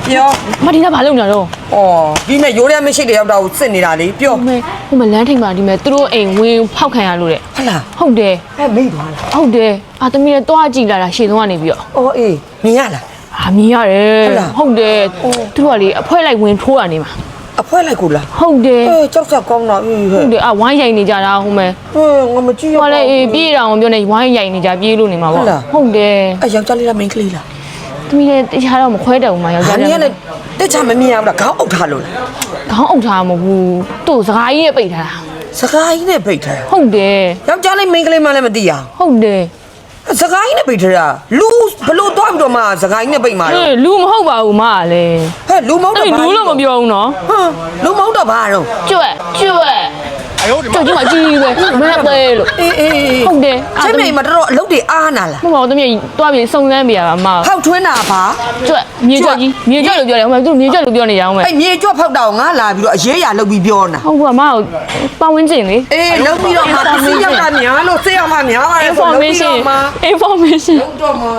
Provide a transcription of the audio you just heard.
ပြောမဒီကဘာလုပ်နေတော့ ဒီမဲ့ရိုးရဲမရှိတဲ့ရောက်တော့စစ်နေတာလေပြော ဟိုမလမ်းထိပ်မှာဒီမဲ့သူတို့အိမ်ဝင်းဖောက်ခံရလို့တဲ့ ဟုတ်လား ဟုတ်တယ် မိတ်သွားလား ဟုတ်တယ်အာသမီးလည်းတွားကြည့်လာတာရှေ့ဆုံးကနေပြီးတော့ အေးမြင်ရလား မြင်ရတယ်ဟုတ်တယ်သူတို့ကလေအဖွဲလိုက်ဝင်ထိုးတာနေမှာ အဖွဲလိုက်ကိုလား ဟုတ်တယ် ကြောက်ကောင်းတော့ဟဲ့ ဟုတ်တယ်ဝိုင်းရိုက်နေကြတာဟိုမဲ့ ငါမကြည့်ရ ဟိုလည်းပြေးတာအောင်ပြောနေဝိုင်းရိုက်နေကြပြေးလို့နေမှာပေါ့ဟုတ်တယ် ယောက်ျားလေးလားမိန်းကလေးလား သမီးလည်းတရားတော့မခွဲတယ်ဦးမယောက်ျား န လေး င်ကလည်းတက်ချမမြင်ရဘူးလားခေါင်းအုပ်ထားလို့လား ခေါင်းအုပ်ထားမဟုတ်ဘူးသူ့စကားကြီးနဲ့ပိတ်ထားတာ စကားကြီးနဲ့ပိတ်ထား ဟုတ်တယ် ယောက်ျားလေးမိန်းကလေးမှလည်းမသိရ ဟုတ်တယ် စကားကြီးနဲ့ပိတ်ထားတာလူဘလို့တော့ပြီးတော့မှစကားကြီးနဲ့ပိတ်မှာတော့ လူမဟုတ်ပါဘူးမကလည်း ဟဲ့လူမဟုတ်တော့ လူလို့မပြောဘူးနော် လူမဟုတ်တော့ဘာတော့ ကျွတ်ကျွတ်ဒီမှာကြီးပဲမင်းပဲလို့ အေး ဟုတ်တယ် ချင်းမိန်မတော်အလုပ်တွေအားနာလား မဟုတ်ပါဘူးသမီးတွားပြီးစုံစမ်းပြရပါမ ဖောက်ထွင်းတာပါ ကျွတ်မြေကျွတ်ကြီးမြေကျွတ်လို့ပြောတယ်ဟိုမှာသူမြေကျွတ်လို့ပြောနေရအောင်ပဲ အဲ့မြေကြွဖောက်တော့ငါလာပြီးတော့အရေးရလုပ်ပြီးပြောနေတာ ဟုတ်ကဲ့မအောင်ပတ်ဝန်းကျင်လေ အေးလုပ်ပြီးတော့မှပစ္စည်းရောက်တာများလို့ဆေးရမှာများပါတယ်ဆိုလုပ်ပြီးတော့မှ information လုပ်တော့မှ